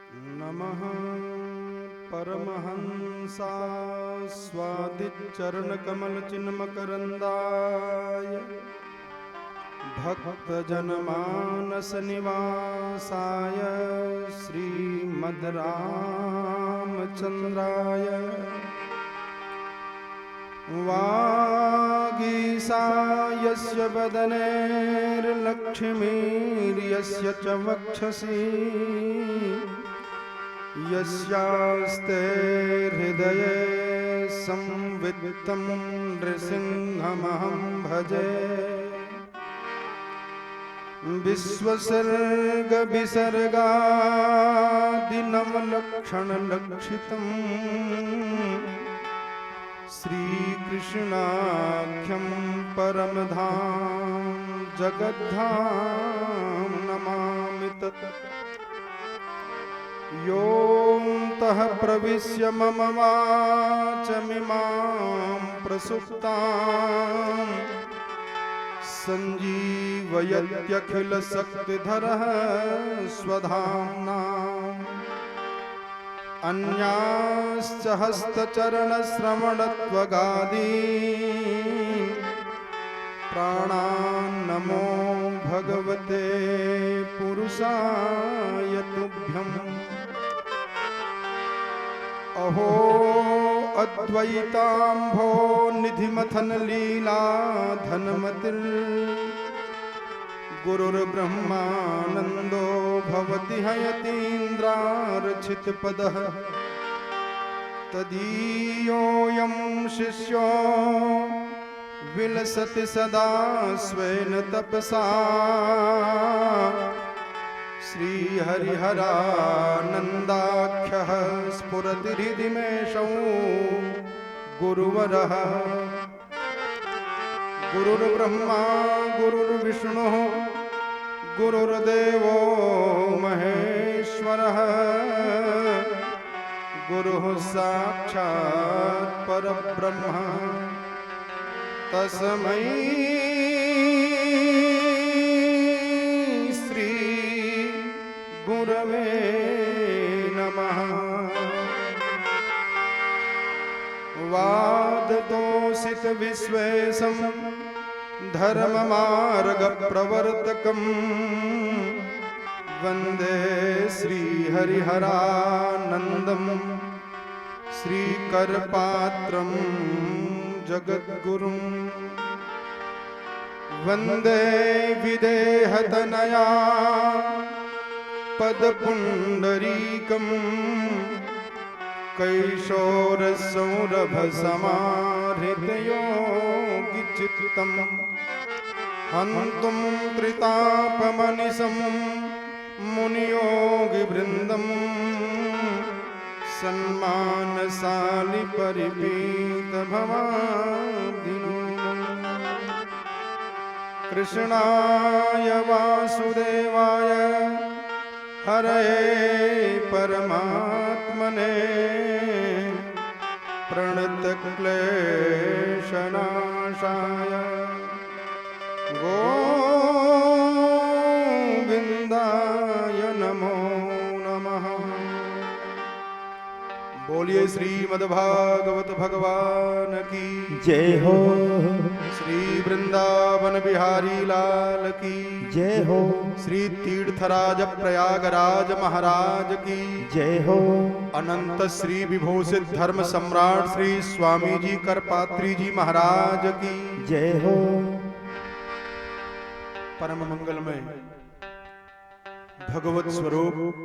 नमः परमहंसास्वादिचरणकमलचिन्मकरन्दाय भक्तजनमानसनिवासाय श्रीमद्रामचन्द्राय वागीसायस्य वदनेर्लक्ष्मीर्यस्य च वक्षसि यस्यास्ते हृदये संवित्तं नृसिंहमहं भजे। विश्वसर्गविसर्गादिनवलक्षणलक्षितम् श्रीकृष्णाख्यं परमधाम जगद्धाम नमामि तत्। योऽन्तः प्रविश्य मम वाचमिमां प्रसुप्तां सञ्जीवयत्यखिलशक्तिधरः स्वधाम्ना। अन्याश्च हस्तचरणश्रवणत्वगादीन् प्राणान्नमो भगवते पुरुषाय तुभ्यम्। अहो अद्वैताम्भो निधिमथन लीला धनमतिर् गुरुर्ब्रह्मानन्दो भवति हयतीन्द्रार्चितपदः। तदीयोऽयं शिष्यो विलसति सदा स्वेन तपसा श्रीहरिहरानन्दाख्यः स्फुरति हृदि मे शौ गुरुवरः। गुरुर्ब्रह्मा गुरुर्विष्णुः गुरुर्देवो महेश्वरः। गुरुः साक्षात् परब्रह्म तस्मै श्री गुरवे नमः। वादतोषित विश्वेशं धर्ममार्गप्रवर्तकं वन्दे श्रीहरिहरानन्दं श्रीकरपात्रं जगद्गुरुं। वन्दे विदेहतनया पदपुण्डरीकं कैशोरसौरभसमाहृतयोगिचित्तं हन्तुं त्रितापमनिशं मुनियोगिवृन्दं सन्मानशालि परिपीतभवाब्धिनूनं। कृष्णाय वासुदेवाय हरये परमात्मने प्रणतक्लेशनाशाय गोविन्दाय नमो नमः। बोलिए श्रीमद्भागवत भगवान की जय हो। श्री वृंदावन बिहारी लाल की जय हो। श्री तीर्थराज प्रयागराज महाराज की जय हो। अनंत श्री विभूषित धर्म सम्राट श्री स्वामी जी करपात्री जी महाराज की जय हो। परम मंगलमय भगवत स्वरूप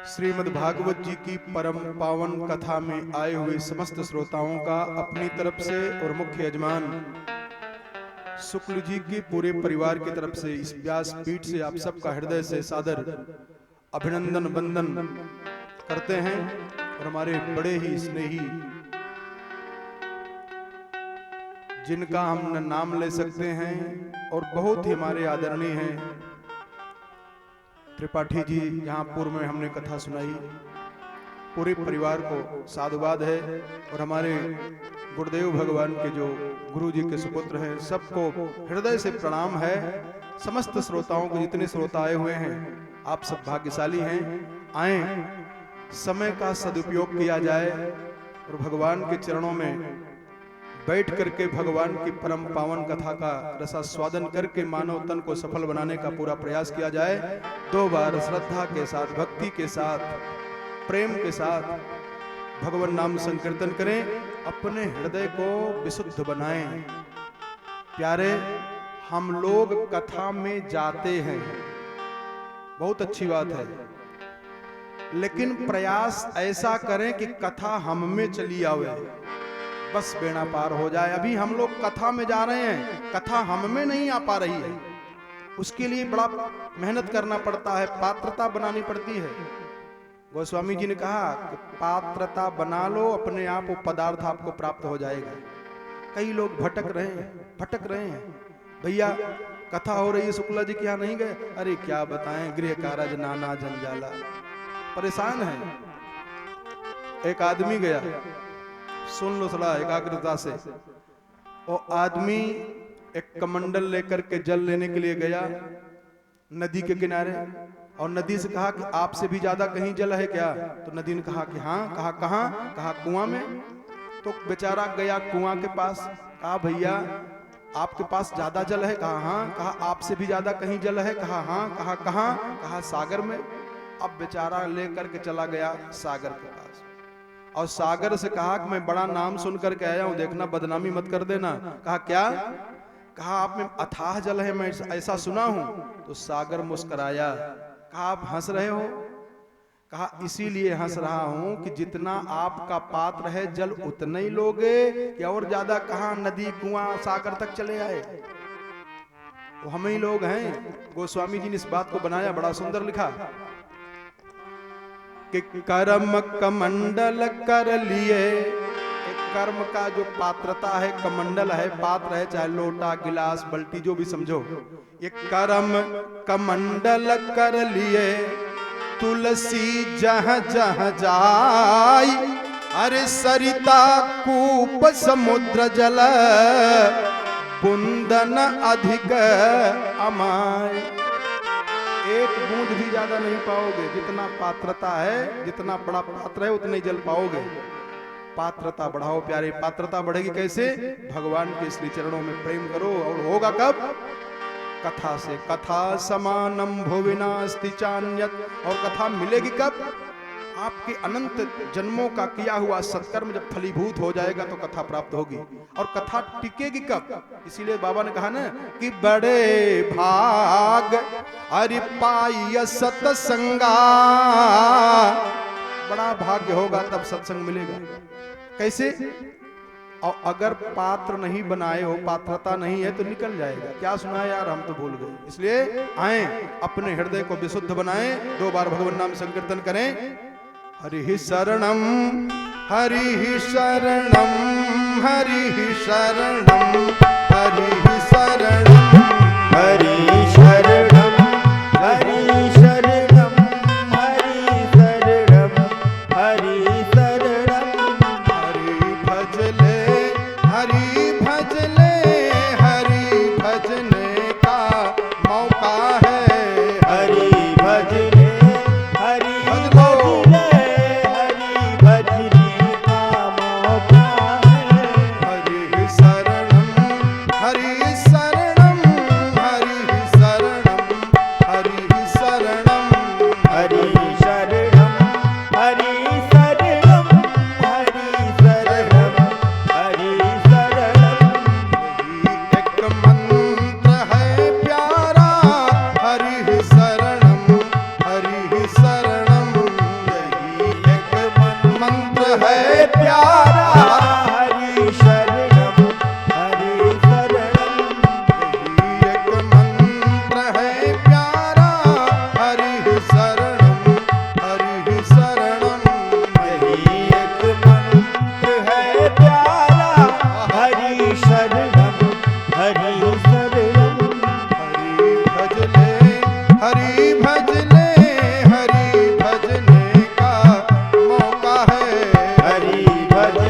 श्रीमद् भागवत जी की परम पावन कथा में आए हुए समस्त श्रोताओं का अपनी तरफ से और मुख्य यजमान शुक्ल जी के पूरे परिवार की तरफ से इस व्यास पीठ से आप सबका हृदय से सादर अभिनंदन वंदन करते हैं। और हमारे बड़े ही स्नेही जिनका हम न नाम ले सकते हैं और बहुत ही हमारे आदरणीय हैं त्रिपाठी जी, यहाँ पूर्व में हमने कथा सुनाई, पूरे परिवार को साधुवाद है। और हमारे गुरुदेव भगवान के जो गुरु जी के सुपुत्र हैं सबको हृदय से प्रणाम है। समस्त श्रोताओं को, जितने श्रोता आए हुए हैं आप सब भाग्यशाली हैं। आए, समय का सदुपयोग किया जाए और भगवान के चरणों में बैठ करके भगवान की परम पावन कथा का रसास्वादन करके मानव तन को सफल बनाने का पूरा प्रयास किया जाए। 2 बार श्रद्धा के साथ, भक्ति के साथ, प्रेम के साथ भगवान नाम संकीर्तन करें, अपने हृदय को विशुद्ध बनाएं। प्यारे, हम लोग कथा में जाते हैं, बहुत अच्छी बात है, लेकिन प्रयास ऐसा करें कि कथा हम में चली आवे, बस बेड़ा पार हो जाए। अभी हम लोग कथा में जा रहे हैं, कथा हम में नहीं आ पा रही है, उसके लिए बड़ा मेहनत करना पड़ता है, पात्रता बनानी पड़ती है। गोस्वामी जी ने कहा कि पात्रता बना लो, अपने आप वो पदार्थ आपको प्राप्त हो जाएगा। कई लोग भटक रहे हैं। भैया कथा हो रही है, शुक्ला जी के यहाँ नहीं गए? अरे क्या बताएं, गृह कारज नाना जंजाला, परेशान है। एक आदमी गया, सुन लो थोड़ा एकाग्रता से। वो आदमी एक कमंडल लेकर के जल लेने के लिए गया नदी के किनारे, और नदी से कहा कि आपसे भी ज्यादा कहीं जल है क्या? तो नदी ने कहा कि हाँ। कहा कहाँ? कहा कुआं में। तो बेचारा गया कुआं के पास, कहा भैया आपके पास ज्यादा जल है? कहा हाँ। कहा आपसे भी ज्यादा कहीं जल है? कहा हाँ। कहा कहाँ? कहा सागर में। अब बेचारा लेकर के चला गया सागर के पास, और सागर से कहा कि मैं बड़ा नाम सुन करके आया हूं, देखना बदनामी मत कर देना। कहा क्या? कहा आप में अथाह जल है, मैं ऐसा सुना हूं। तो सागर मुस्कुराया, कहा आप हंस रहे हो? कहा इसीलिए हंस रहा हूं कि जितना आपका पात्र है जल उतना ही लोगे, या और ज्यादा? कहां नदी कुआं सागर तक चले आए, वो हम ही लोग हैं। गोस्वामी जी ने इस बात को बनाया, बड़ा सुंदर लिखा कि कर्म कमंडल कर लिए। एक कर्म का जो पात्रता है, कमंडल है, पात्र है, चाहे लोटा गिलास बल्टी जो भी समझो, ये कर्म कमंडल कर लिए। तुलसी जहाँ जहाँ जाई, अरे सरिता कूप समुद्र जल, बुंदन अधिक अमाय। एक बूंद भी ज्यादा नहीं पाओगे, जितना पात्रता है, जितना बड़ा पात्र है उतना ही जल पाओगे। पात्रता बढ़ाओ प्यारे। पात्रता बढ़ेगी कैसे? भगवान के श्री चरणों में प्रेम करो, और होगा कब? कथा से। कथा समानम भुविनास्ति चान्यत। और कथा मिलेगी कब? आपके अनंत जन्मों का किया हुआ सत्कर्म जब फलीभूत हो जाएगा तो कथा प्राप्त होगी। और कथा टिकेगी कब? इसीलिए बाबा ने कहा ना कि बड़े भाग अरि पाय सत्संगा। बड़ा भाग्य होगा तब सत्संग मिलेगा। कैसे? और अगर पात्र नहीं बनाए हो, पात्रता नहीं है, तो निकल जाएगा। क्या सुना है यार, हम तो भूल गए। इसलिए आए, अपने हृदय को विशुद्ध बनाएं, 2 बार भगवान नाम संकीर्तन करें। हरि शरणम हरि शरणम हरि शरणम हरि शरणम हरि शरणम हरि शरणम हरि शरणम हरि शरणम। हरि भजले हरि भजले, हरि भजने का मौका है। हरि भजने हरि भजने हरि भजने का मौका है। हरि शरणम हरि शरणम हरि शरणम हरि शरणम हरि शरणम हरि शरणम हरि शरणम हरि शरणम। यही एक मंत्र है प्यारा, हरि शरणम हरि शरणम। यही एक मंत्र है प्यारा, हरि शरणम हरि शरणम। यही एक मंत्र है प्यारा, हरि शरणम हरि शरणम। यही एक मंत्र है प्यारा, हरि शरणम हरि शरणम। हरि भजले हरि भजले, हरि भजने का मौका है। हरि भजने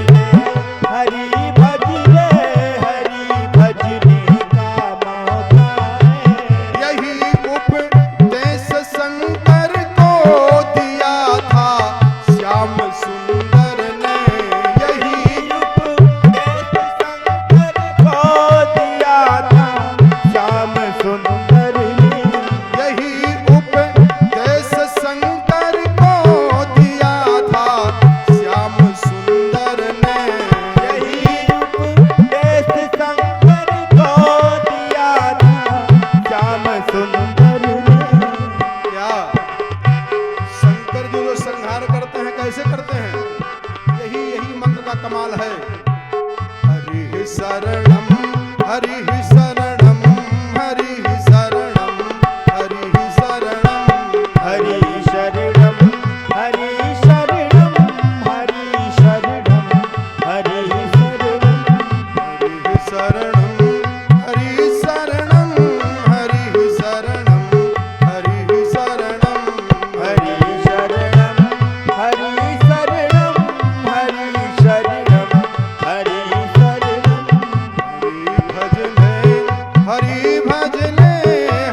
कैसे करते हैं, यही मंत्र का कमाल है। हरि शरणम हरि शरणम हरि शरणम हरि शरणम हरि शरणम हरि शरणम हरि शरणम हरि शरणम हरि शरणम हरि शरणम हरि शरणम हरि शरणम हरि शरणम हरि शरणम हरि शरणम हरि शरणम हरि भजने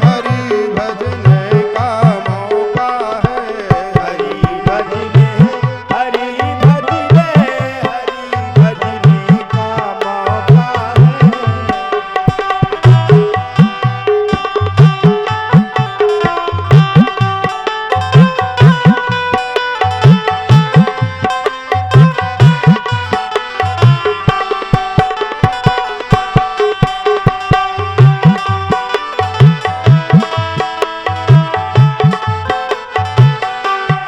हरि भजने का मौका है। हरि भजने हरि भजने हरि भजने का मौका है।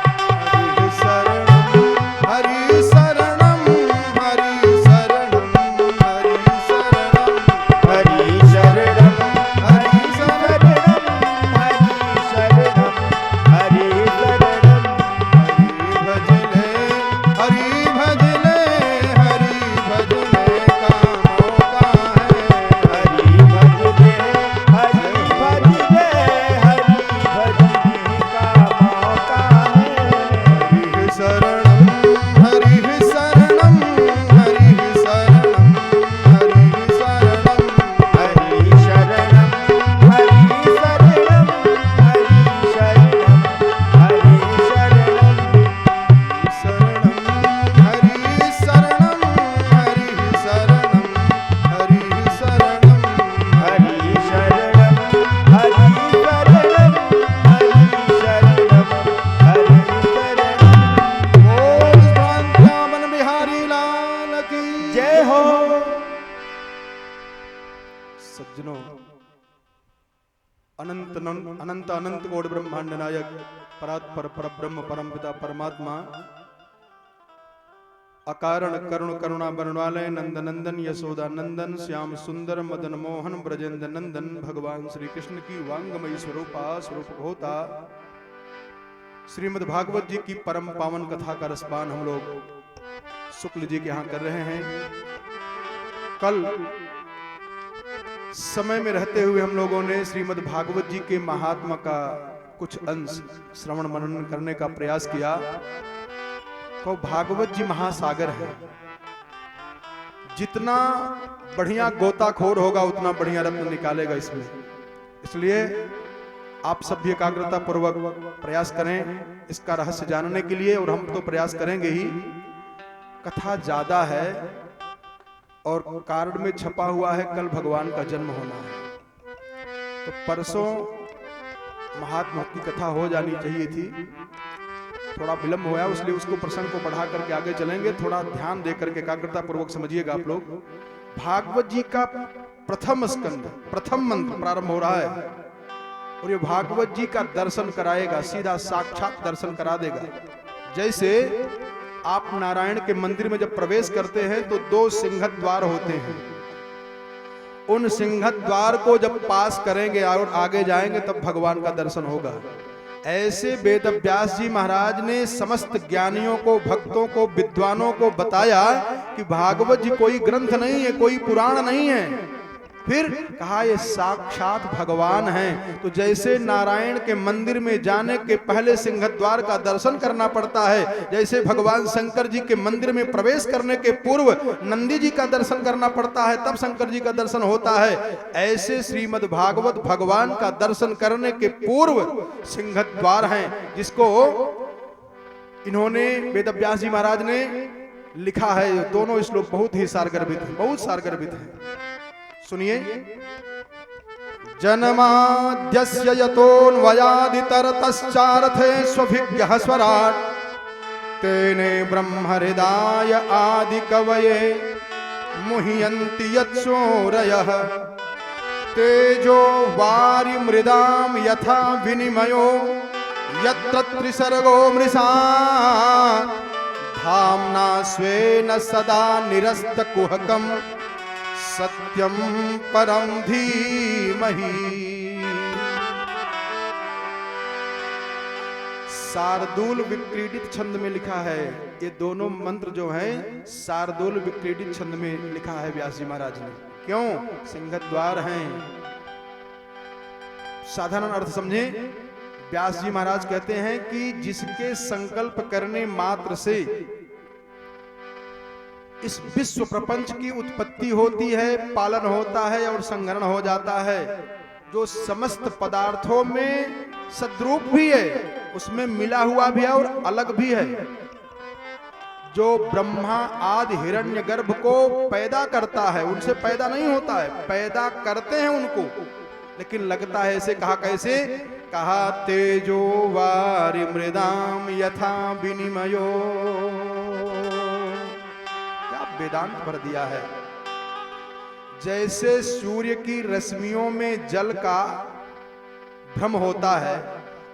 हरि शरणम हरि शरणम हरि शरणम हरि शरणम हरि शरणम हरि शरणम हरि शरणम भजने हरि भजने हरि भजने का मौका है। हरि भजने हरि भजने हरि भजने का मौका है। हरि शरणम हरि शरणम हरि शरणम हरि शरणम हरि शरणम हरि शरणम हरि शरणम हरि शरणम शरणम हरि शरणम हरि शरणम हरि शरणम हरि शरणम हरि शरणम हरि शरणम हरि शरणम। बोल वृंदावन बिहारी लाल की जय हो। सज्जनों, अनंत अनंत अनंत कोटि ब्रह्मांड नायक परात्पर परब्रह्म परमपिता परमात्मा अकारण करुण करुणा बरणालय नंद नंदन यशोदा नंदन श्याम सुंदर मदन मोहन ब्रजेंद्र नंदन भगवान श्री कृष्ण की वांगमयी स्वरूपा स्वरूप होता श्रीमद् भागवत जी की परम पावन कथा का रसपान हम लोग शुक्ल जी के यहाँ कर रहे हैं। कल समय में रहते हुए हम लोगों ने श्रीमद् भागवत जी के महात्मा का कुछ अंश श्रवण मनन करने का प्रयास किया। तो भागवत जी महासागर है, जितना बढ़िया गोताखोर होगा उतना बढ़िया रत्न निकालेगा इसमें। इसलिए आप सब भी एकाग्रता पूर्वक प्रयास करें इसका रहस्य जानने के लिए, और हम तो प्रयास करेंगे ही। कथा ज्यादा है और कार्ड में छपा हुआ है कल भगवान का जन्म होना है, तो परसों महात्मा की कथा हो जानी चाहिए थी, थोड़ा विलंब हुआ, इसलिए उसको प्रसंग को बढ़ा करके आगे चलेंगे। थोड़ा ध्यान दे करके एकाग्रता पूर्वक समझिएगा आप लोग। भागवत जी का प्रथम स्कंद प्रथम मंत्र प्रारंभ हो रहा है, और ये भागवत जी का दर्शन कराएगा, सीधा साक्षात दर्शन करा देगा। जैसे आप नारायण के मंदिर में जब प्रवेश करते हैं तो 2 सिंह द्वार होते हैं, उन सिंह द्वार को जब पास करेंगे और आगे जाएंगे तब भगवान का दर्शन होगा। ऐसे वेद व्यास जी महाराज ने समस्त ज्ञानियों को, भक्तों को, विद्वानों को बताया कि भागवत जी कोई ग्रंथ नहीं है, कोई पुराण नहीं है। फिर कहा ये साक्षात भगवान हैं। तो जैसे नारायण के मंदिर में जाने के पहले सिंह द्वार का दर्शन करना पड़ता है, जैसे भगवान शंकर जी के मंदिर में प्रवेश करने के पूर्व नंदी जी का दर्शन करना पड़ता है, तब शंकर जी का दर्शन होता है, ऐसे श्रीमद् भागवत भगवान का दर्शन करने के पूर्व सिंह द्वार हैं, जिसको इन्होंने वेद व्यास जी महाराज ने लिखा है। दोनों श्लोक बहुत ही सारगर्भित है, बहुत सारगर्भित है। सुनिए। जन्माद्यस्य यतोऽन्वयादितरतश्चार्थे स्वभिज्ञः स्वराट् तेने ब्रह्महृदाय आदिकवये मुह्यन्ति यत्सूरयः तेजो वारिमृदां यथा विनिमयो यत्र त्रिसर्गो मृषा धाम्ना स्वेन सदा निरस्तकुहकं सत्यं परं धीमहि। शार्दूल विक्रीडित छंद में लिखा है। ये दोनों मंत्र जो हैं शार्दूल विक्रीडित छंद में लिखा है व्यास जी महाराज ने। क्यों? सिंहद्वार हैं। साधारण अर्थ समझे। व्यास जी महाराज कहते हैं कि जिसके संकल्प करने मात्र से इस विश्व प्रपंच की उत्पत्ति होती है, पालन होता है और संग्रहण हो जाता है, जो समस्त पदार्थों में सद्रूप भी है, उसमें मिला हुआ भी है और अलग भी है, जो ब्रह्मा आदि हिरण्यगर्भ को पैदा करता है, उनसे पैदा नहीं होता है, पैदा करते हैं उनको, लेकिन लगता है ऐसे। कहा कैसे? कहा तेजो वारि मृदाम यथा विनिमयो। क्या वेदांत भर दिया है। जैसे सूर्य की रश्मियों में जल का भ्रम होता है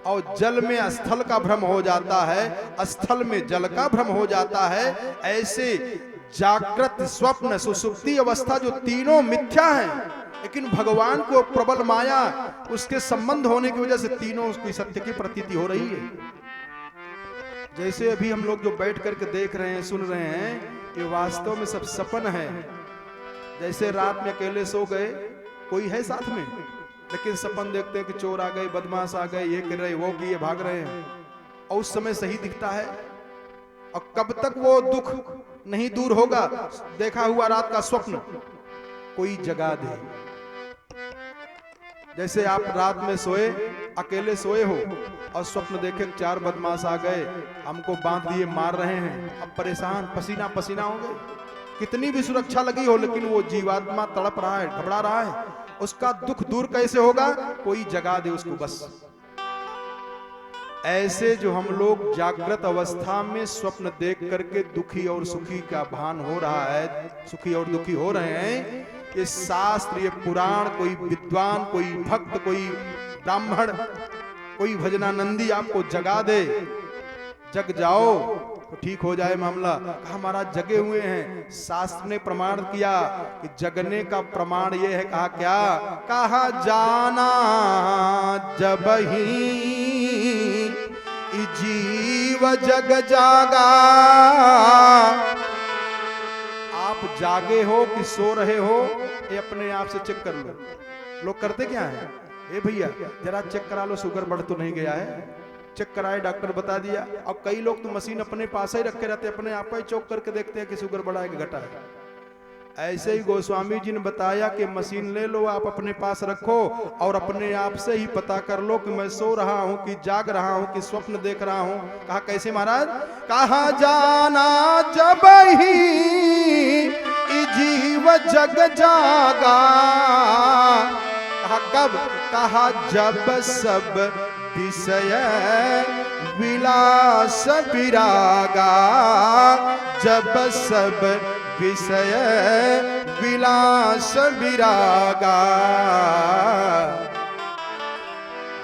और जल में स्थल का भ्रम हो जाता है, स्थल में जल का भ्रम हो जाता है, ऐसे जागृत स्वप्न सुषुप्ति अवस्था जो तीनों मिथ्या हैं, लेकिन भगवान को प्रबल माया उसके संबंध होने की वजह से तीनों उसकी सत्य की प्रतीति हो रही है। जैसे अभी हम लोग जो बैठ करके देख रहे हैं, सुन रहे हैं, ये वास्तव में सब सपन है। जैसे रात में अकेले सो गए, कोई है साथ में, लेकिन सपन देखते हैं कि चोर आ गए, बदमाश आ गए, ये कर रहे, वो किए, भाग रहे हैं, और उस समय सही दिखता है। और कब तक वो दुख नहीं दूर होगा? देखा हुआ रात का स्वप्न कोई जगा दे। जैसे आप रात में सोए, अकेले सोए हो और स्वप्न देखे 4 बदमाश आ गए, हमको बांध दिए, मार रहे हैं, अब परेशान पसीना पसीना हो गए। कितनी भी सुरक्षा लगी हो, लेकिन वो जीवात्मा तड़प रहा है, घबरा रहा है, उसका दुख दूर कैसे होगा? कोई जगा दे उसको बस। ऐसे जो हम लोग जागृत अवस्था में स्वप्न देख करके दुखी और सुखी का भान हो रहा है, सुखी और दुखी हो रहे हैं, ये शास्त्र, ये पुराण, कोई विद्वान, कोई भक्त, कोई ब्राह्मण, कोई भजनानंदी आपको जगा दे, जग जाओ तो ठीक हो जाए मामला। कहा महाराज जगे हुए हैं। शास्त्र ने प्रमाण किया कि जगने का प्रमाण ये है। कहा क्या? कहा जाना जब ही जीव जग जागा। आप जागे हो कि सो रहे हो, ये अपने आप से चेक कर लो। लोग करते क्या है? ए भैया जरा चेक करा लो, शुगर बढ़ तो नहीं गया है? चेक कराए, डॉक्टर बता दिया। अब कई लोग तो मशीन अपने पास ही रखे रहते, अपने आप ही चौक करके देखते हैं कि शुगर बढ़ा है कि घटा है। ऐसे ही गोस्वामी जी ने बताया कि मशीन ले लो, आप अपने पास रखो और अपने आप से ही पता कर लो कि मैं सो रहा हूं कि जाग रहा हूं कि स्वप्न देख रहा हूं। कहा कैसे महाराज? कहा जाना जब ही जीव जग जागा। कहा कब? कहा जब सब विषय विलास विरागा। जब सब विषय विलास विरागा।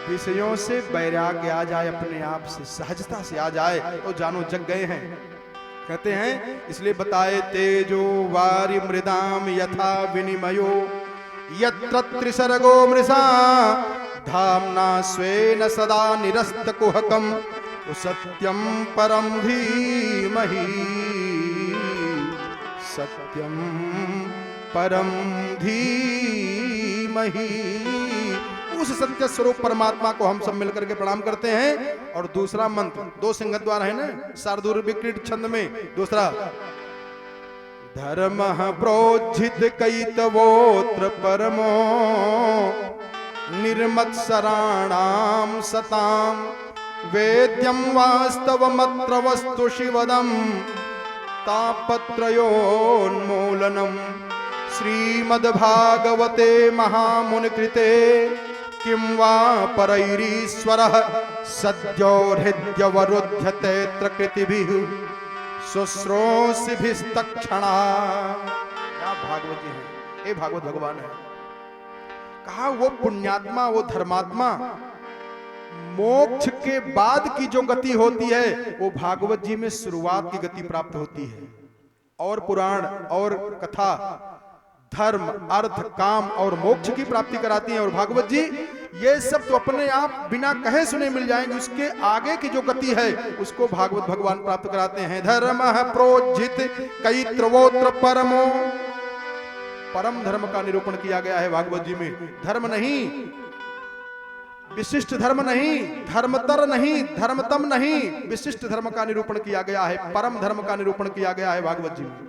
विषयों से वैराग्य आ जाए, अपने आप से सहजता से आ जाए, तो जानो जग गए हैं। कहते हैं इसलिए बताए तेजो वारि मृदाम यथा विनिमयो यत्र त्रिसर्गो मृषा धाम्ना स्वेन सदा निरस्तकुहकं सत्यं परं धीमहि। सत्यं परं धीमहि। उस सत्य स्वरूप परमात्मा को हम सब मिलकर के प्रणाम करते हैं। और दूसरा मंत्र, 2 सिंहद्वार है ना शार्दूल विक्रीडित छंद में। दूसरा धर्म प्रोज्झित कैतवोत्र परमो निर्मत्सराणां सतां वेद्यं वास्तवमत्र वस्तु शिवदं तापत्रयोन्मूलनं। श्रीमद्भागवते महामुनिकृते किं वा परैरीश्वरः सद्यो हृद्यवरुध्यते कृतिभिः शुश्रूषिभिस्तक्षणा। क्या भागवत जी है, ये भागवत भगवान है। कहा वो पुण्यात्मा, वो धर्मात्मा मोक्ष के बाद की जो गति होती है वो भागवत जी में शुरुआत की गति प्राप्त होती है। और पुराण और कथा धर्म अर्थ काम और मोक्ष की प्राप्ति कराती हैं। और भागवत जी ये सब तो अपने आप बिना कहे सुने मिल जाएंगे, उसके आगे की जो गति है उसको भागवत भगवान प्राप्त कराते हैं। धर्म प्रोज्झित कई त्रवोत्र परमो, परम धर्म का निरूपण किया गया है भागवत जी में। धर्म नहीं, विशिष्ट धर्म नहीं, धर्मतर नहीं, धर्मतम नहीं, विशिष्ट धर्म का निरूपण किया गया है, परम धर्म का निरूपण किया गया है भागवत जी में।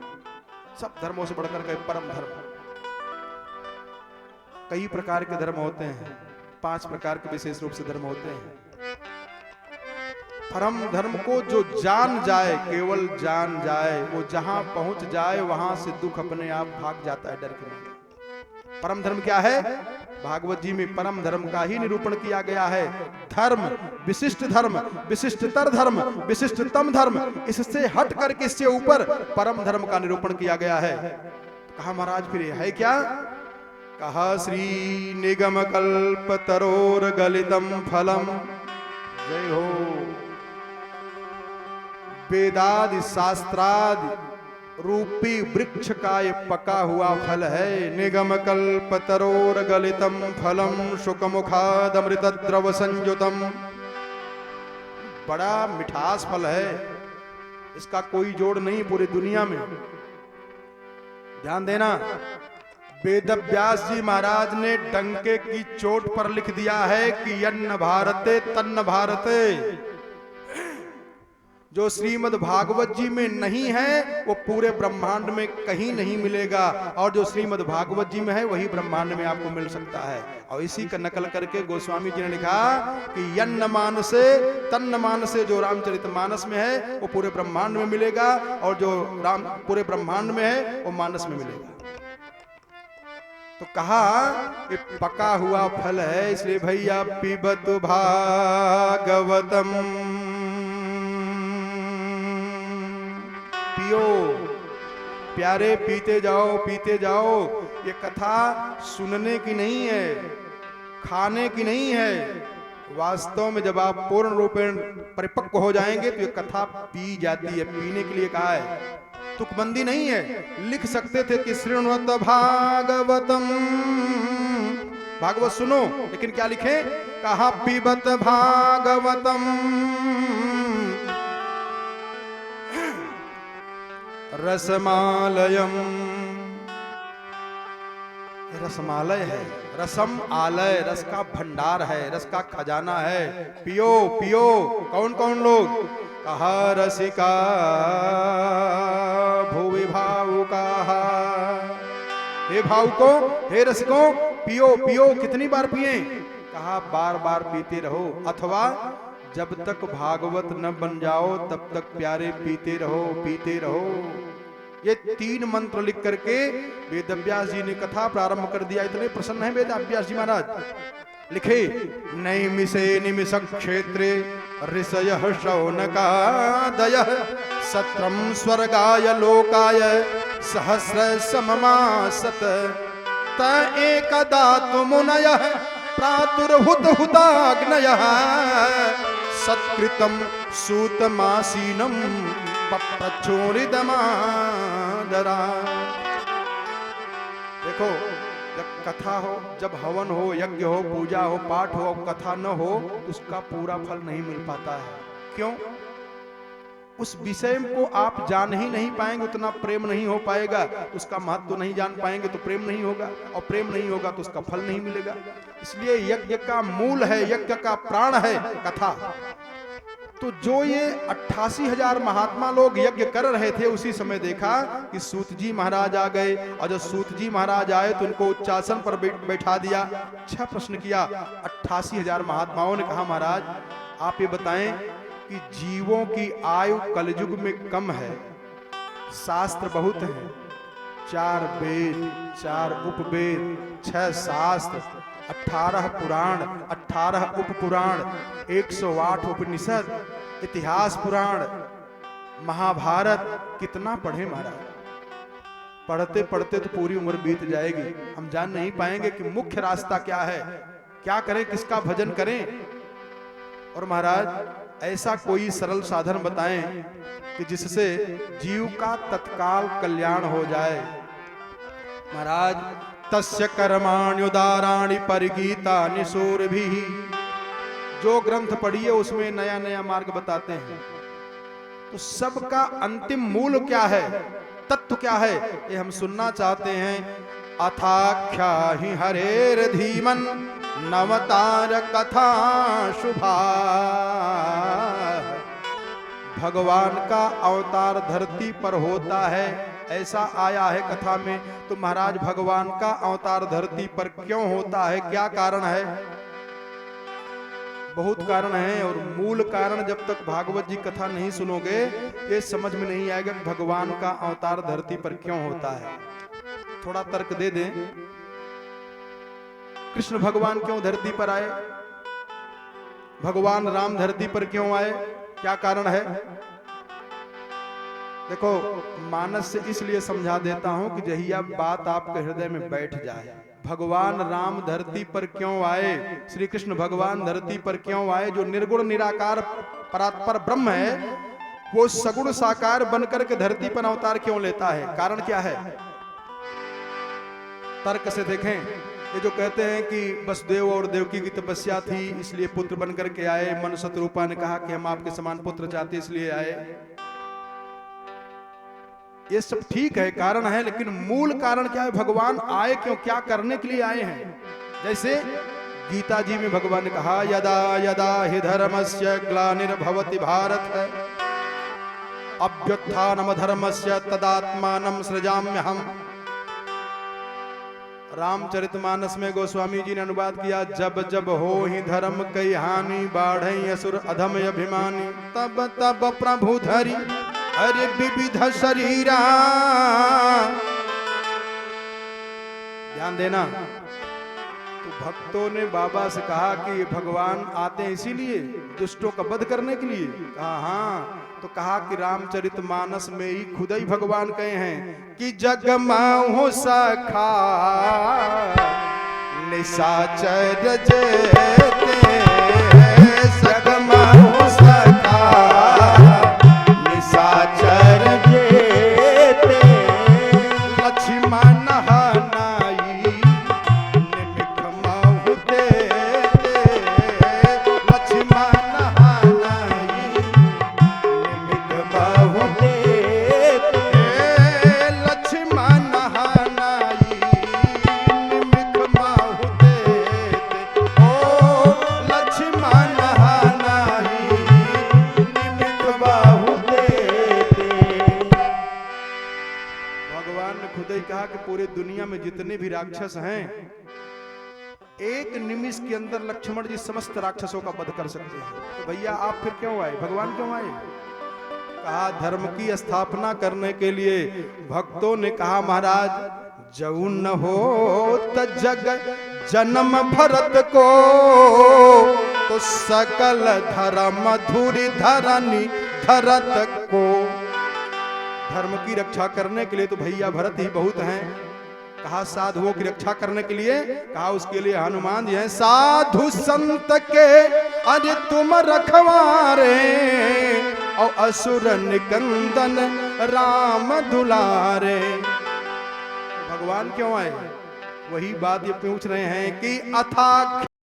सब धर्मों से बढ़कर के परम धर्म। कई प्रकार के धर्म होते हैं, 5 प्रकार के विशेष रूप से धर्म होते हैं। परम धर्म को जो जान जाए, केवल जान जाए, वो जहां पहुंच जाए वहां से दुख अपने आप भाग जाता है डर के मारे। परम धर्म क्या है? भागवत जी में परम धर्म का ही निरूपण किया गया है। धर्म, विशिष्ट धर्म, विशिष्टतर धर्म, विशिष्टतम धर्म, इससे हट करके इससे ऊपर परम धर्म का निरूपण किया गया है। कहा महाराज फिर है क्या? कहा श्री निगम कल्प तरोर गलितम फलम, जय हो, वेदादि शास्त्रादि रूपी वृक्ष का ये पका हुआ फल है। निगम कल्प तरोर गलितम फलम शुकमुखाद अमृत द्रव संयुतम, बड़ा मिठास फल है, इसका कोई जोड़ नहीं पूरी दुनिया में। ध्यान देना, वेद व्यास जी महाराज ने डंके की चोट पर लिख दिया है कि यन्न भारते तन्न भारते। जो श्रीमद् भागवत जी में नहीं है वो पूरे ब्रह्मांड में कहीं नहीं मिलेगा, और जो श्रीमद् भागवत जी में है वही ब्रह्मांड में आपको मिल सकता है। और इसी का नकल करके गोस्वामी जी ने लिखा कि यन्न मानसे तन्न मानसे, जो रामचरितमानस में है वो पूरे ब्रह्मांड में मिलेगा, और जो राम पूरे ब्रह्मांड में है वो मानस में मिलेगा। तो कहा ये पका हुआ फल है, इसलिए भैया पीबत भागवतम, पियो प्यारे, पीते जाओ पीते जाओ। ये कथा सुनने की नहीं है, खाने की नहीं है। वास्तव में जब आप पूर्ण रूपेण परिपक्व हो जाएंगे तो ये कथा पी जाती है, पीने के लिए कहा है, तुकबंदी नहीं है। लिख सकते थे कि शृण्वत भागवतम, भागवत सुनो, लेकिन क्या लिखे? कहा पीबत भागवतम रसमालयम, रसमालय है, रसम आलय, रस का भंडार है, रस का खजाना है। पियो पियो। कौन कौन लोग? कहा रसिका भुवि भावुका, हे भावुको, हे रसिको, पियो पियो। कितनी बार पिए? कहा बार बार पीते रहो, अथवा जब तक भागवत न बन जाओ तब तक प्यारे पीते रहो पीते रहो। ये 3 मंत्र लिख करके वेदव्यास जी ने कथा प्रारंभ कर दिया। इतने प्रसन्न है वेदव्यास जी महाराज। लिखे नैमिषे निमिष क्षेत्रे ऋषयः शौनकादयः सत्रम स्वर्गाय लोकाय सहस्र सममासत त एकदा तु मुनयः प्रातुर्हुत हुताग्नयः सत्कृतम सूतमासीनम पप्रच्छोरिदमादरा। देखो, जब कथा हो, जब हवन हो, यज्ञ हो, पूजा हो, पाठ हो, कथा न हो तो उसका पूरा फल नहीं मिल पाता है। क्यों? उस विषय को आप जान ही नहीं पाएंगे, उतना प्रेम नहीं हो पाएगा, उसका महत्व नहीं जान पाएंगे तो प्रेम नहीं होगा, और प्रेम नहीं होगा तो उसका फल नहीं मिलेगा। इसलिए यज्ञ का मूल है, यज्ञ का प्राण है कथा। तो जो ये 88,000 महात्मा लोग यज्ञ कर रहे थे, उसी समय देखा कि सूत जी महाराज आ गए, और जब सूत जी महाराज आए तो उनको उच्चासन पर बैठा दिया। 6 प्रश्न किया। 88,000 महात्माओं ने कहा महाराज आप ये बताएं कि जीवों की आयु कलयुग में कम है, शास्त्र बहुत हैं, 4 वेद, 4 उपवेद, 6 शास्त्र, 18 पुराण, 18 उपपुराण, 108 उपनिषद, इतिहास पुराण, महाभारत। कितना पढ़े महाराज? पढ़ते पढ़ते तो पूरी उम्र बीत जाएगी, हम जान नहीं पाएंगे कि मुख्य रास्ता क्या है, क्या करें, किसका भजन करें। और महाराज ऐसा कोई सरल साधन बताएं कि जिससे जीव का तत्काल कल्याण हो जाए। महाराज तस्य कर्माण्युदाराणि परिगीतानि सूरभिः, जो ग्रंथ पढ़िए उसमें नया नया मार्ग बताते हैं। तो सबका अंतिम मूल क्या है, तत्व क्या है, ये हम सुनना चाहते हैं। अथाख्या ही हरेर धीमन नवतार कथा शुभा, भगवान का अवतार धरती पर होता है, ऐसा आया है कथा में। तो महाराज भगवान का अवतार धरती पर क्यों होता है, क्या कारण है? बहुत कारण है, और मूल कारण जब तक भागवत जी कथा नहीं सुनोगे ये समझ में नहीं आएगा कि भगवान का अवतार धरती पर क्यों होता है। थोड़ा तर्क दे दें। कृष्ण भगवान क्यों धरती पर आए, भगवान राम धरती पर क्यों आए, क्या कारण है? देखो मानस से इसलिए समझा देता हूं कि यही बात आपके हृदय में बैठ जाए। भगवान राम धरती पर क्यों आए, श्री कृष्ण भगवान धरती पर क्यों आए? जो निर्गुण निराकार परात्पर ब्रह्म है वो सगुण साकार बनकर के धरती पर अवतार क्यों लेता है, कारण क्या है? तर्क से देखें। ये जो कहते हैं कि वसुदेव और देवकी की तपस्या थी इसलिए पुत्र बनकर के आए, मनु शतरूपा ने कहा कि हम आपके समान पुत्र चाहते इसलिए आए, ये सब ठीक है, कारण है, लेकिन मूल कारण क्या है? भगवान आए क्यों, क्या करने के लिए आए हैं? जैसे गीता जी में भगवान ने कहा यदा यदा हि धर्मस्य ग्लानिर्भवति भारत अभ्युत्थानम धर्मस्य तदात्मानं सृजाम्यहम्। रामचरितमानस में गोस्वामी जी ने अनुवाद किया, जब जब हो ही धर्म कई हानि बाढ़ई असुर अधम अभिमानी, तब तब प्रभु धरि अरे विविध शरीरा। ध्यान देना। तो भक्तों ने बाबा से कहा कि ये भगवान आते हैं इसीलिए दुष्टों का वध करने के लिए, कहा हाँ। तो कहा कि रामचरितमानस में ही खुद ही भगवान कहे हैं कि जग माहु सखा निशाचर जेते, जग माहु सखा निशाचर जेते, लक्ष्मण हनाई निमिख माहु देते, लक्ष्मण हनाई निमिख माहु देते, लक्ष्मण हनाई निमिख माहु देते, ओ लक्ष्मण हनाई निमिख माहु देते। भगवान ने खुद ही कहा कि पूरे दुनिया में जितने भी राक्षस हैं एक निमिष के अंदर लक्ष्मण जी समस्त राक्षसों का वध कर सकते हैं। तो भैया आप फिर क्यों आए, भगवान क्यों आए? कहा धर्म की स्थापना करने के लिए। भक्तों ने कहा महाराज जऊ न हो त जग जन्म भरत को, तो सकल धर्म धुरी धरनी धरत को। धर्म की रक्षा करने के लिए तो भैया भरत ही बहुत हैं। कहा साधुओं की रक्षा करने के लिए, कहा उसके लिए हनुमान जी हैं। साधु संत के अरे तुम रखवारे, और असुर निकंदन राम दुलारे। भगवान क्यों आए? वही बात ये पूछ रहे हैं कि अथाख्या